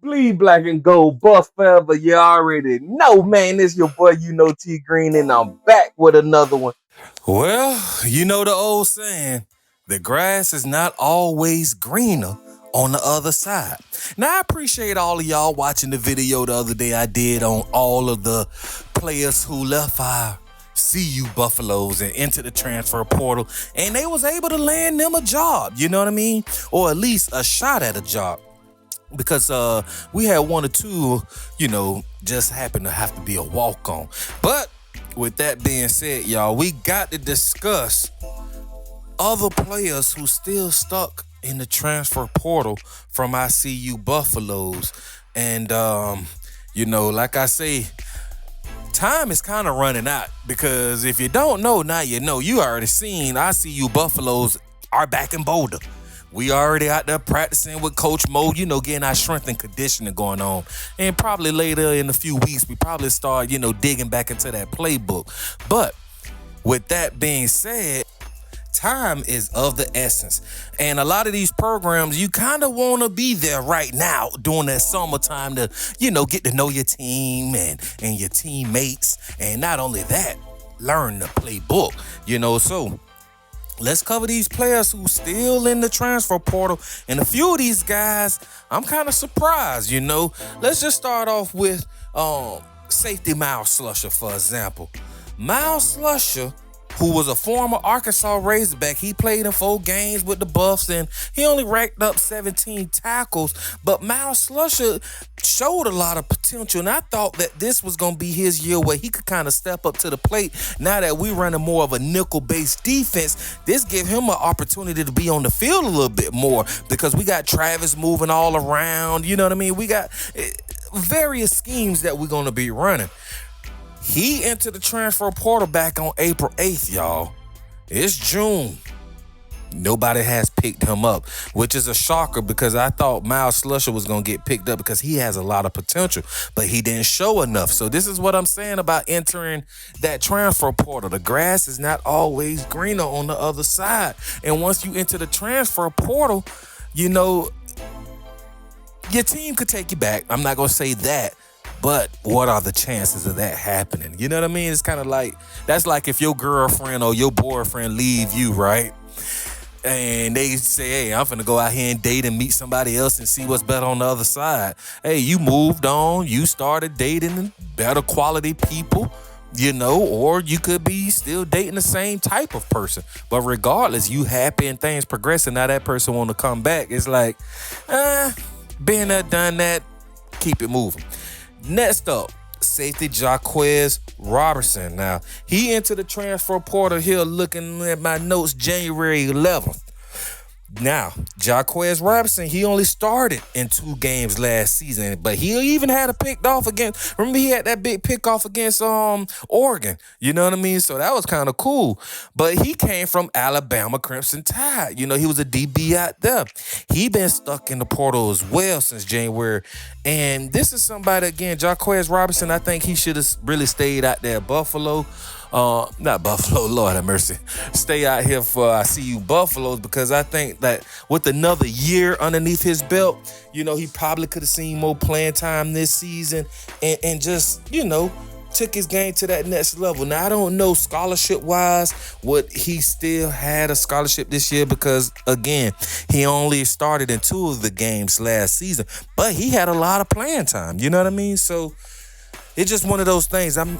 Bleed black and gold, buff forever. You already know, man. It's your boy, T Green, and I'm back with another one. Well, you know the old saying, the grass is not always greener on the other side. Now, I appreciate all of y'all watching the video the other day I did on all of the players who left our CU Buffaloes and into the transfer portal, and they was able to land them a job, you know what I mean? Or at least a shot at a job. Because we had one or two, just happened to have to be a walk-on. But with that being said, y'all, we got to discuss other players who still stuck in the transfer portal from our CU Buffaloes. And, like I say, time is kind of running out. Because if you don't know, now you know. You already seen our CU Buffaloes are back in Boulder. We already out there practicing with Coach Mo, getting our strength and conditioning going on. And probably later in a few weeks, we probably start, digging back into that playbook. But with that being said, time is of the essence. And a lot of these programs, you kind of want to be there right now during that summertime to, get to know your team and your teammates. And not only that, learn the playbook, so let's cover these players who still in the transfer portal. And a few of these guys, I'm kind of surprised, Let's just start off with safety Myles Slusher, for example. Myles Slusher, who was a former Arkansas Razorback. He played in 4 games with the Buffs, and he only racked up 17 tackles. But Myles Slusher showed a lot of potential, and I thought that this was going to be his year where he could kind of step up to the plate. Now that we're running more of a nickel-based defense, this give him an opportunity to be on the field a little bit more because we got Travis moving all around. You know what I mean? We got various schemes that we're going to be running. He entered the transfer portal back on April 8th, y'all. It's June. Nobody has picked him up, which is a shocker because I thought Myles Slusher was going to get picked up because he has a lot of potential, but he didn't show enough. So this is what I'm saying about entering that transfer portal. The grass is not always greener on the other side. And once you enter the transfer portal, your team could take you back. I'm not going to say that. But what are the chances of that happening? You know what I mean? It's kind of like, that's like if your girlfriend or your boyfriend leave you, right? And they say, hey, I'm finna go out here and date and meet somebody else and see what's better on the other side. Hey, you moved on. You started dating better quality people, or you could be still dating the same type of person. But regardless, you happy and things progressing. Now that person want to come back. It's like, been there, done that, keep it moving. Next up, safety Jahquez Robinson. Now, he entered the transfer portal here looking at my notes January 11th. Now, Jahquez Robinson, he only started in 2 games last season, but he even had a picked off against, remember he had that big pick off against Oregon, you know what I mean? So that was kind of cool. But he came from Alabama Crimson Tide. He was a DB out there. He been stuck in the portal as well since January. And this is somebody, again, Jahquez Robinson, I think he should have really stayed out there at Buffalo. Not Buffalo, Lord have mercy. Stay out here for CU Buffaloes because I think that with another year underneath his belt, he probably could have seen more playing time this season and just, took his game to that next level. Now, I don't know scholarship-wise what he still had a scholarship this year because, again, he only started in 2 of the games last season, but he had a lot of playing time. You know what I mean? So it's just one of those things. I'm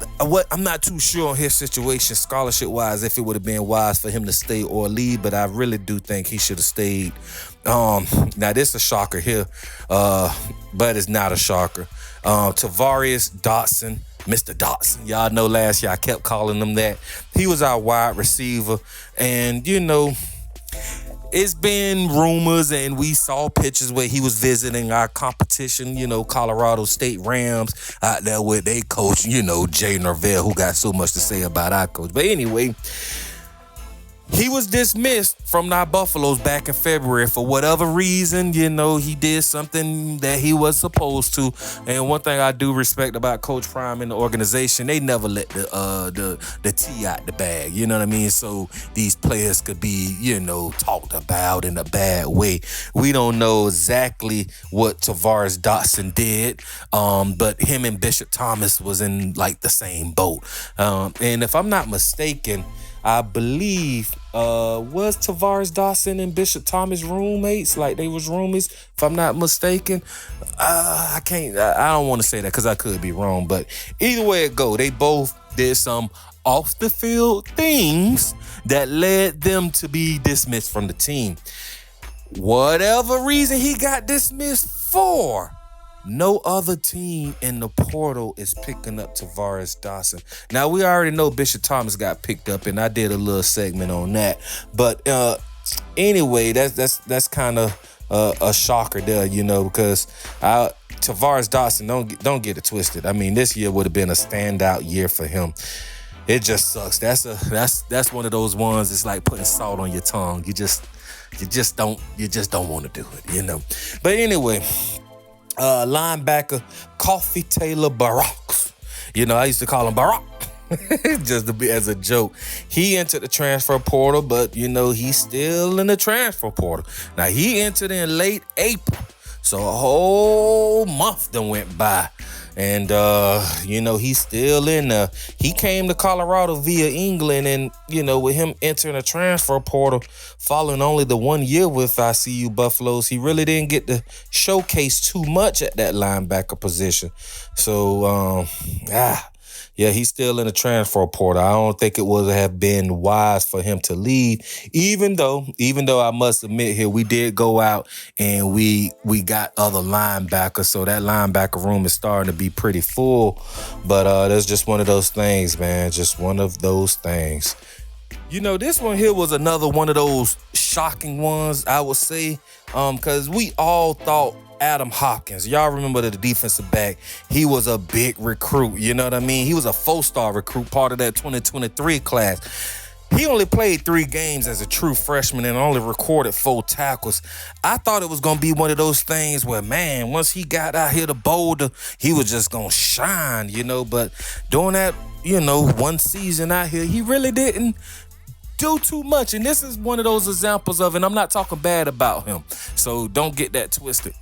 not too sure on his situation scholarship-wise if it would have been wise for him to stay or leave, but I really do think he should have stayed. Now, this is a shocker here, but it's not a shocker. Tavaris Dawson, Mr. Dawson. Y'all know last year I kept calling him that. He was our wide receiver, and, it's been rumors and we saw pictures where he was visiting our competition, Colorado State Rams out there with their coach, Jay Norvell, who got so much to say about our coach. But anyway, He was dismissed from our Buffaloes back in February for whatever reason. He did something that he was supposed to. And one thing I do respect about Coach Prime and the organization, they never let the tea out the bag. You know what I mean? So these players could be, talked about in a bad way. We don't know exactly what Tavaris Dawson did, but him and Bishop Thomas was in like the same boat. And if I'm not mistaken, I believe was Tavaris Dawson and Bishop Thomas roommates? Like they was roommates, if I'm not mistaken. I don't want to say that because I could be wrong. But either way it go, they both did some off the field things that led them to be dismissed from the team. Whatever reason he got dismissed for, no other team in the portal is picking up Tavaris Dawson. Now, we already know Bishop Thomas got picked up, and I did a little segment on that. But anyway, that's kind of a shocker there, because Tavaris Dawson, don't get it twisted. I mean, this year would have been a standout year for him. It just sucks. That's one of those ones. It's like putting salt on your tongue. You just don't want to do it, But anyway. Linebacker Kofi Taylor-Barrocks. I used to call him Barack just to be as a joke. He entered the transfer portal, but he's still in the transfer portal. Now he entered in late April, so a whole month done went by. And, he's still in there. He came to Colorado via England, and, with him entering a transfer portal, following only the 1 year with CU Buffaloes, he really didn't get to showcase too much at that linebacker position. So, he's still in the transfer portal. I don't think it would have been wise for him to leave, even though I must admit here, we did go out and we got other linebackers. So that linebacker room is starting to be pretty full. But that's just one of those things, man. Just one of those things. This one here was another one of those shocking ones, I would say, because we all thought Adam Hopkins, y'all remember the defensive back, he was a big recruit, you know what I mean? He was a 4-star recruit, part of that 2023 class. He only played 3 games as a true freshman and only recorded 4 tackles. I thought it was going to be one of those things where, man, once he got out here to Boulder, he was just going to shine, but during that, one season out here, he really didn't do too much. And this is one of those examples of, and I'm not talking bad about him, so don't get that twisted.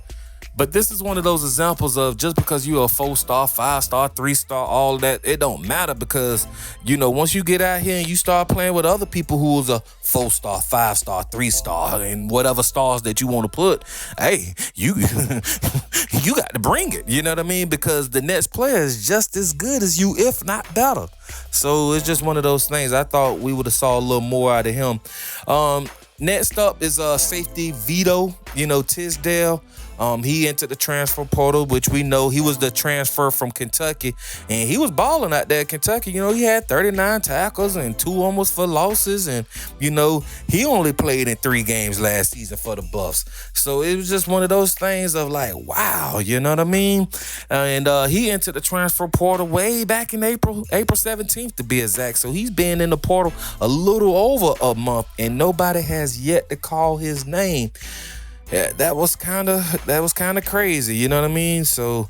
But this is one of those examples of just because you're a 4-star, 5-star, 3-star, all that, it don't matter because, once you get out here and you start playing with other people who's a 4-star, 5-star, 3-star, and whatever stars that you want to put, hey, you got to bring it, you know what I mean? Because the next player is just as good as you, if not better. So it's just one of those things. I thought we would have saw a little more out of him. Next up is safety Vito, Tisdale. He entered the transfer portal, which we know he was the transfer from Kentucky, and he was balling out there in Kentucky. He had 39 tackles and 2 almost for losses, and, he only played in 3 games last season for the Buffs. So it was just one of those things of like, wow, you know what I mean? And he entered the transfer portal way back in April 17th to be exact. So he's been in the portal a little over a month, and nobody has yet to call his name. Yeah, that was kind of crazy, you know what I mean? So,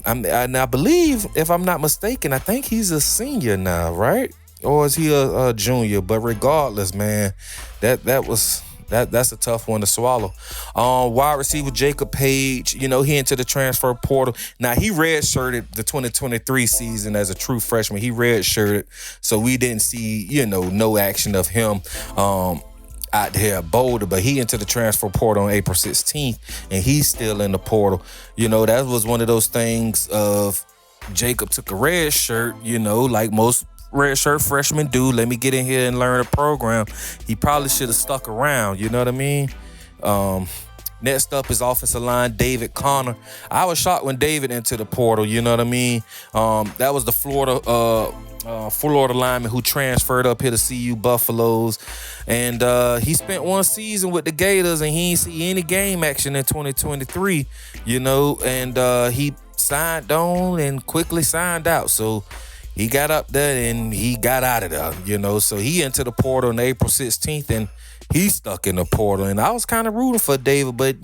I believe, if I'm not mistaken, I think he's a senior now, right? Or is he a junior? But regardless, man, that's a tough one to swallow. Wide receiver Jacob Paige, he entered the transfer portal. Now, he redshirted the 2023 season as a true freshman. He redshirted, so we didn't see, no action of him. Out there at Boulder, but he entered the transfer portal on April 16th, and he's still in the portal. That was one of those things of Jacob took a red shirt, like most red shirt freshmen do. Let me get in here and learn the program. He probably should have stuck around, you know what I mean? Next up is offensive line David Connor. I was shocked when David entered the portal, you know what I mean? That was the Florida lineman who transferred up here to CU Buffaloes, and he spent 1 season with the Gators, and he didn't see any game action in 2023, and he signed on and quickly signed out. So he got up there and he got out of there, So he entered the portal on April 16th and he stuck in the portal. And I was kind of rooting for David, but,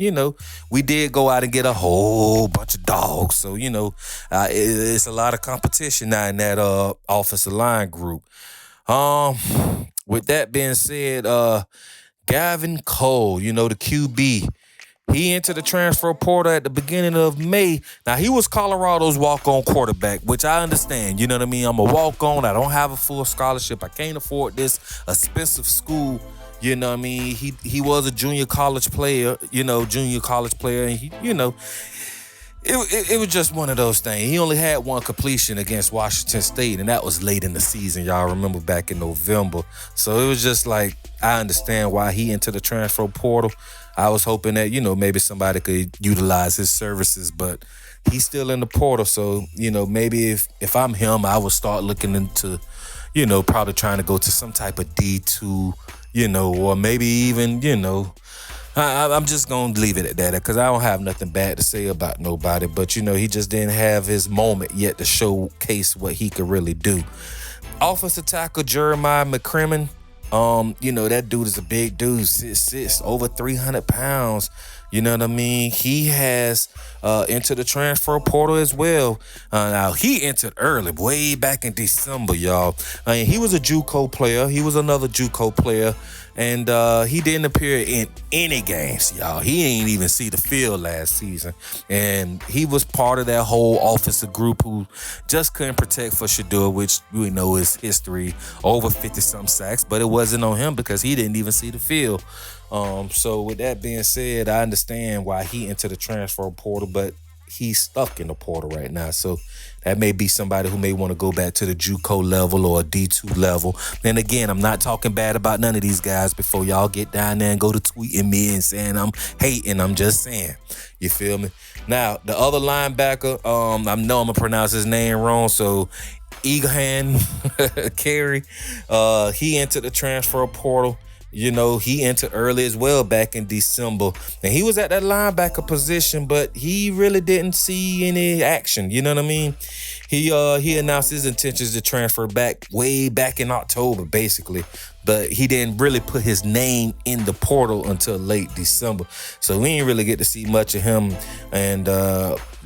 we did go out and get a whole bunch of dogs. So, it's a lot of competition now in that offensive line group. With that being said, Gavin Kuld, the QB, he entered the transfer portal at the beginning of May. Now, he was Colorado's walk-on quarterback, which I understand. You know what I mean? I'm a walk-on. I don't have a full scholarship. I can't afford this expensive school. You know what I mean? He was a junior college player, and he, it was just one of those things. He only had one completion against Washington State, and that was late in the season. Y'all remember back in November. So it was just like, I understand why he entered the transfer portal. I was hoping that, maybe somebody could utilize his services, but he's still in the portal. So, maybe if I'm him, I would start looking into, probably trying to go to some type of D2, or maybe even, I'm just going to leave it at that because I don't have nothing bad to say about nobody. But, he just didn't have his moment yet to showcase what he could really do. Offensive tackle Jeremiah McCrimmon. That dude is a big dude, 6'6", over 300 pounds. You know what I mean? He has entered the transfer portal as well. Now, he entered early, way back in December, y'all. He was a JUCO player. He was another JUCO player. And he didn't appear in any games, y'all. He ain't even see the field last season. And he was part of that whole offensive group who just couldn't protect for Shedeur, which we know is history, over 50-something sacks. But it wasn't on him because he didn't even see the field. So with that being said, I understand why he entered the transfer portal, but he's stuck in the portal right now. So that may be somebody who may want to go back to the JUCO level or a D2 level. And again, I'm not talking bad about none of these guys before y'all get down there and go to tweeting me and saying I'm hating. I'm just saying. You feel me? Now, the other linebacker, I know I'm going to pronounce his name wrong, so Egan Carey, he entered the transfer portal. He entered early as well back in December. And he was at that linebacker position, but he really didn't see any action. You know what I mean? He announced his intentions to transfer way back in October, basically. But he didn't really put his name in the portal until late December. So we didn't really get to see much of him. And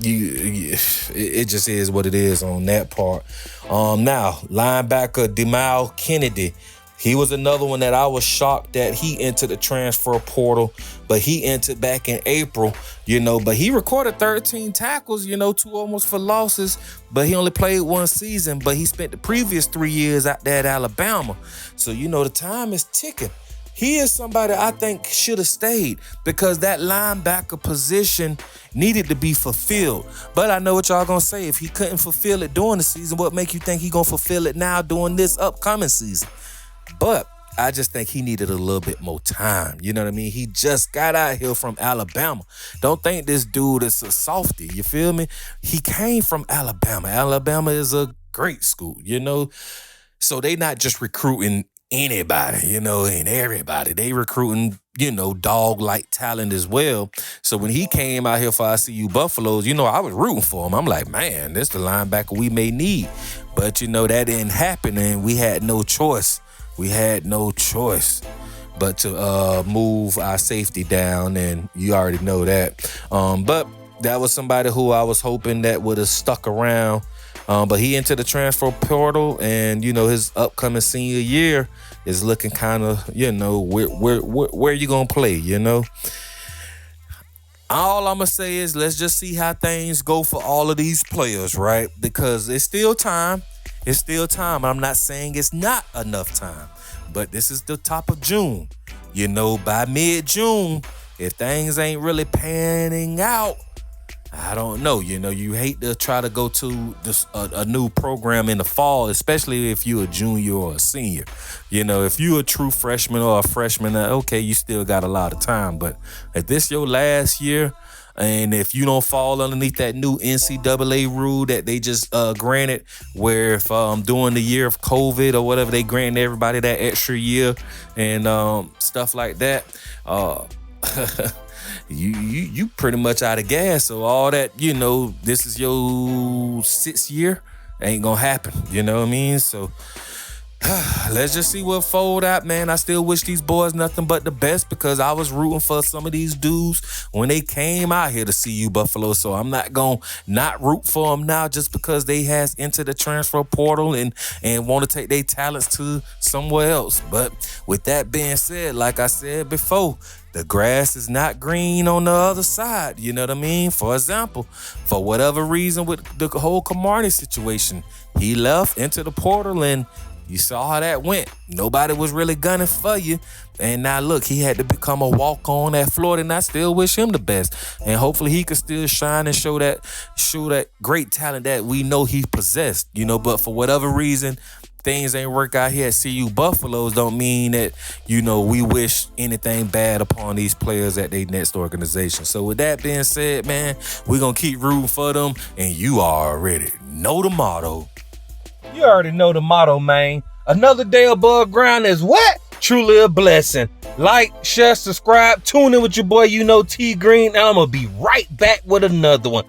it just is what it is on that part. Now, linebacker Demouy Kennedy. He was another one that I was shocked that he entered the transfer portal, but he entered back in April, but he recorded 13 tackles, 2 almost for losses, but he only played one season, but he spent the previous 3 years out there at Alabama. So, the time is ticking. He is somebody I think should have stayed because that linebacker position needed to be fulfilled. But I know what y'all gonna say. If he couldn't fulfill it during the season, what make you think he gonna fulfill it now during this upcoming season? But I just think he needed a little bit more time. You know what I mean? He just got out here from Alabama. Don't think this dude is a softie. You feel me? He came from Alabama. Alabama is a great school, So they not just recruiting anybody, and everybody. They recruiting, dog-like talent as well. So when he came out here for ICU Buffaloes, I was rooting for him. I'm like, man, this the linebacker we may need. But, that didn't happen, and we had no choice. We had no choice but to move our safety down, and you already know that. But that was somebody who I was hoping that would have stuck around. But he entered the transfer portal, and, his upcoming senior year is looking kind of, where you going to play, All I'm going to say is let's just see how things go for all of these players, right? Because it's still time. It's still time. I'm not saying it's not enough time, but this is the top of June. By mid-June, if things ain't really panning out, I don't know. You hate to try to go to a new program in the fall, especially if you're a junior or a senior. If you're a true freshman or a freshman, okay, you still got a lot of time. But if this your last year, and if you don't fall underneath that new NCAA rule that they just granted, where if during the year of COVID or whatever, they grant everybody that extra year and stuff like that, you pretty much out of gas. So all that, this is your 6th year. ain't gonna happen. You know what I mean? So let's just see what fold out, man. I still wish these boys nothing but the best because I was rooting for some of these dudes when they came out here to CU Buffalo. So I'm not gonna not root for them now just because they has entered the transfer portal and want to take their talents to somewhere else. But with that being said, like I said before, the grass is not green on the other side. You know what I mean? For example, for whatever reason with the whole Camardi situation, he left into the portal and you saw how that went. Nobody was really gunning for you. And now look, he had to become a walk-on at Florida, and I still wish him the best. And hopefully he could still shine and show that great talent that we know he possessed. You know, but for whatever reason, things ain't work out here at CU Buffaloes don't mean that, you know, we wish anything bad upon these players at their next organization. So with that being said, man, we're going to keep rooting for them, and you already know the motto. You already know the motto, man. Another day above ground is what? Truly a blessing. Like, share, subscribe, tune in with your boy, YouKnowTGreen, and I'm going to be right back with another one.